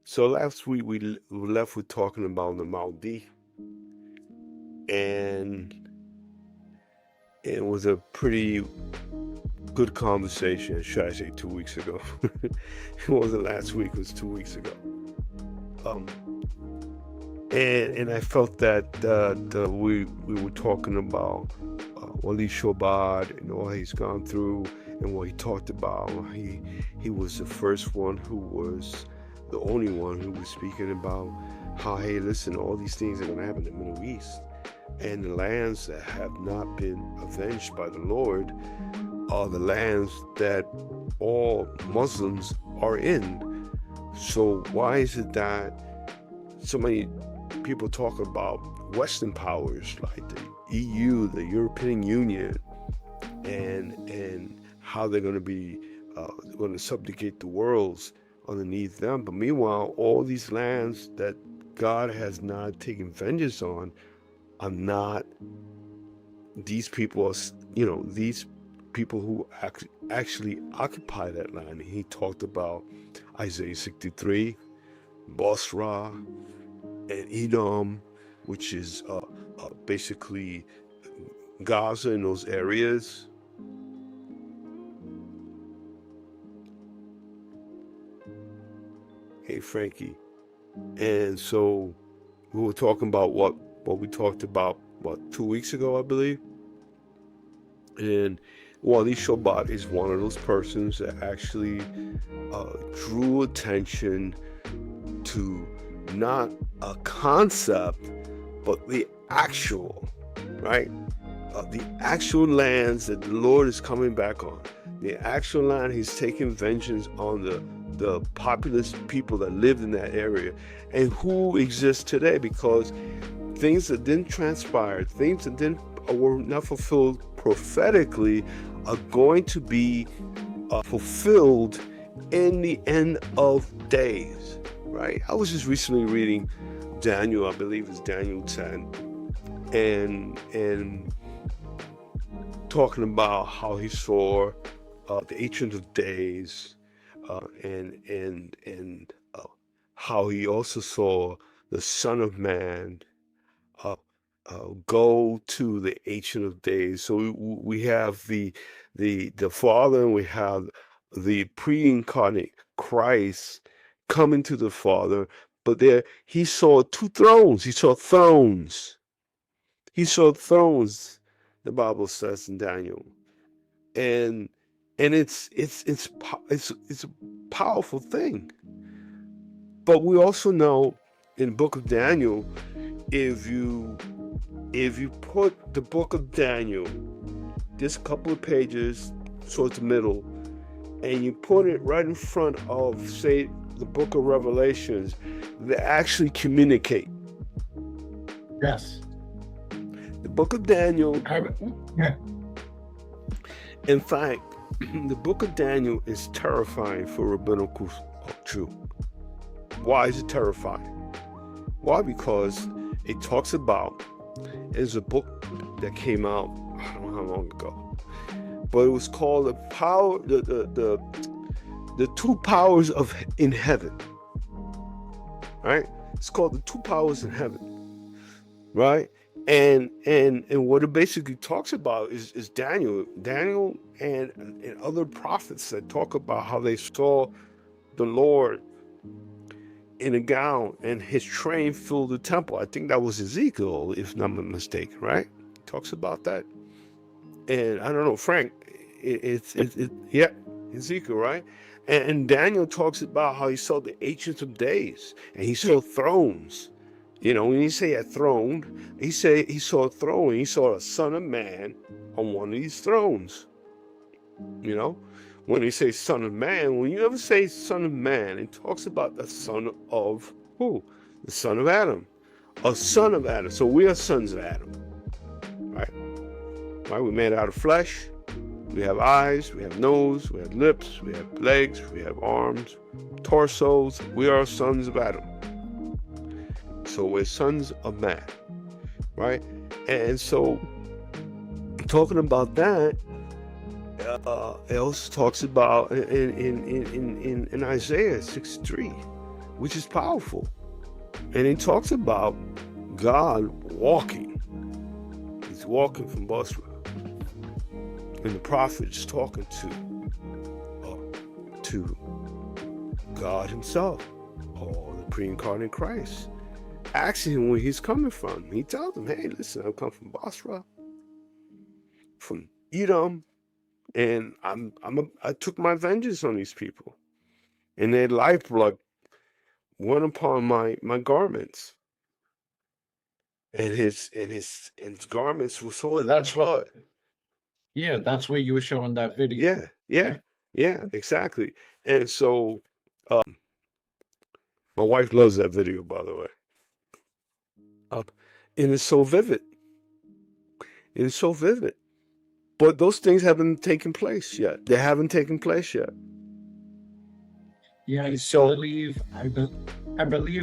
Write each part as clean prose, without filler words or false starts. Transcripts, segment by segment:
So last week we left with talking about the Maldi, and it was a pretty good conversation. Should I say 2 weeks ago? It wasn't last week; it was 2 weeks ago. Um, and I felt that we were talking about Wali Shobad and all he's gone through and what he talked about. He was the first one who was the only one who was speaking about how, hey, listen, all these things are going to happen in the Middle East, and the lands that have not been avenged by the Lord are the lands that all Muslims are in. So why is it that so many people talk about Western powers like the EU, the European Union, and how they're going to subjugate the worlds underneath them? But meanwhile, all these lands that God has not taken vengeance on are not these people are, these people who actually occupy that land. He talked about Isaiah 63, Bosra, and Edom, which is basically Gaza in those areas. Hey, Frankie. And so we were talking about what we talked about, 2 weeks ago, I believe. And Wally Shobat is one of those persons that actually drew attention to not a concept, but the actual, right? The actual lands that the Lord is coming back on. The actual land he's taking vengeance on the populous people that lived in that area and who exist today, because things that didn't transpire, things that were not fulfilled prophetically are going to be fulfilled in the end of days, right? I was just recently reading Daniel, I believe it's Daniel 10, and talking about how he saw the Ancient of Days, and how he also saw the Son of Man uh, go to the Ancient of Days. So we have the Father, and we have the pre-incarnate Christ coming to the Father. But there, he saw two thrones. He saw thrones. He saw thrones. The Bible says in Daniel, and it's a powerful thing. But we also know in the book of Daniel, if you put the book of Daniel, this couple of pages towards the middle, and you put it right in front of, say, the book of Revelations, they actually communicate. Yes. The book of Daniel, Yeah. in fact, the book of Daniel is terrifying for rabbinical Jew. Why is it terrifying? Why? Because it talks about, it's a book that came out, I don't know how long ago, but it was called the two powers of in heaven, right? It's called the two powers in heaven, right? And what it basically talks about is Daniel and other prophets that talk about how they saw the Lord in a gown and his train filled the temple. I think that was Ezekiel, if not mistaken, right? He talks about that. And I don't know, Frank, yeah, Ezekiel, right? And Daniel talks about how he saw the Ancients of Days and he saw thrones. You know, when you say a throne, he saw a throne. He saw a Son of Man on one of these thrones. You know, when he says Son of Man, when you ever say Son of Man, it talks about the son of who? The son of Adam, a son of Adam. So we are sons of Adam, right? Right? We're made out of flesh. We have eyes, we have nose, we have lips, we have legs, we have arms, torsos. We are sons of Adam. So we're sons of man, right? And so, talking about that, It also talks about in Isaiah 6:3, which is powerful. And it talks about God walking. He's walking from Basra. And the prophet is talking to God himself, or the pre-incarnate Christ, asking him where he's coming from. He tells him, hey, listen, I've come from Basra, from Edom, and I took my vengeance on these people, and their lifeblood went upon my garments, and his garments were soiled. That's what. Yeah, that's where you were showing that video. Yeah, yeah, Right? yeah, exactly. And so, my wife loves that video, by the way. And it's so vivid. It's so vivid. But those things haven't taken place yet. They haven't taken place yet. Yeah, So, I believe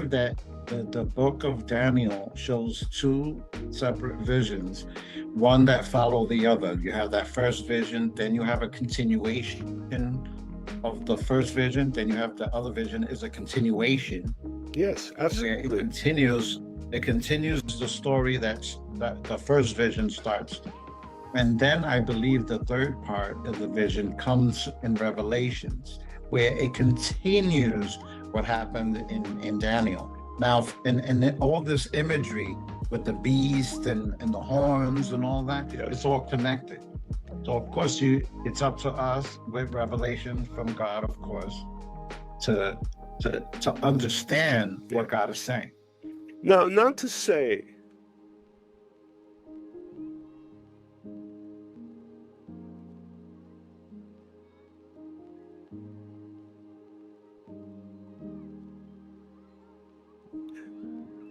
that the book of Daniel shows two separate visions, one that follow the other. You have that first vision, then you have a continuation of the first vision, then you have the other vision is a continuation yes, where absolutely. it continues the story that the first vision starts. And then I believe the third part of the vision comes in Revelations, where it continues what happened in Daniel. Now, and all this imagery with the beast and the horns and all that, Yes. it's all connected. So of course it's up to us with revelation from God, of course, to understand what God is saying. Now, not to say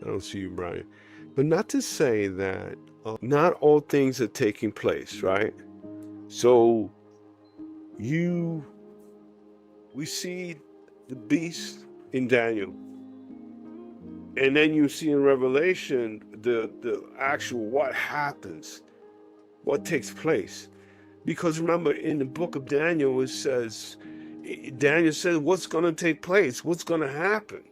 I don't see you, Brian. But not to say that not all things are taking place, right? So we see the beast in Daniel, and then you see in Revelation the actual what happens, what takes place. Because remember, in the book of Daniel, it says, Daniel says, what's going to take place? What's going to happen?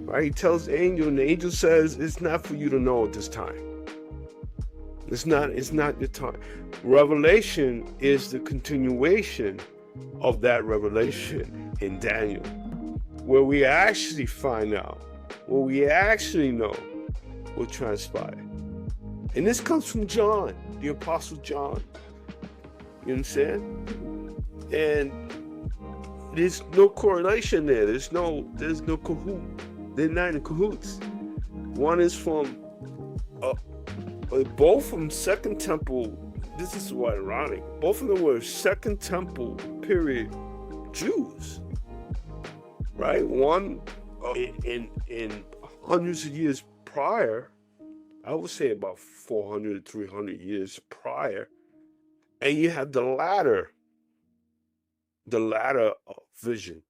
Right? He tells the angel, and the angel says, it's not for you to know at this time. It's not your time. Revelation is the continuation of that revelation in Daniel, where we actually find out, where we actually know what transpired. And this comes from John, the Apostle John. You understand? And there's no correlation there. There's no cahoot. They're not in cahoots. One is from both from Second Temple. This is what ironic. Both of them were Second Temple period Jews, right? One in hundreds of years prior, I would say about 400, 300 years prior, and you have the latter vision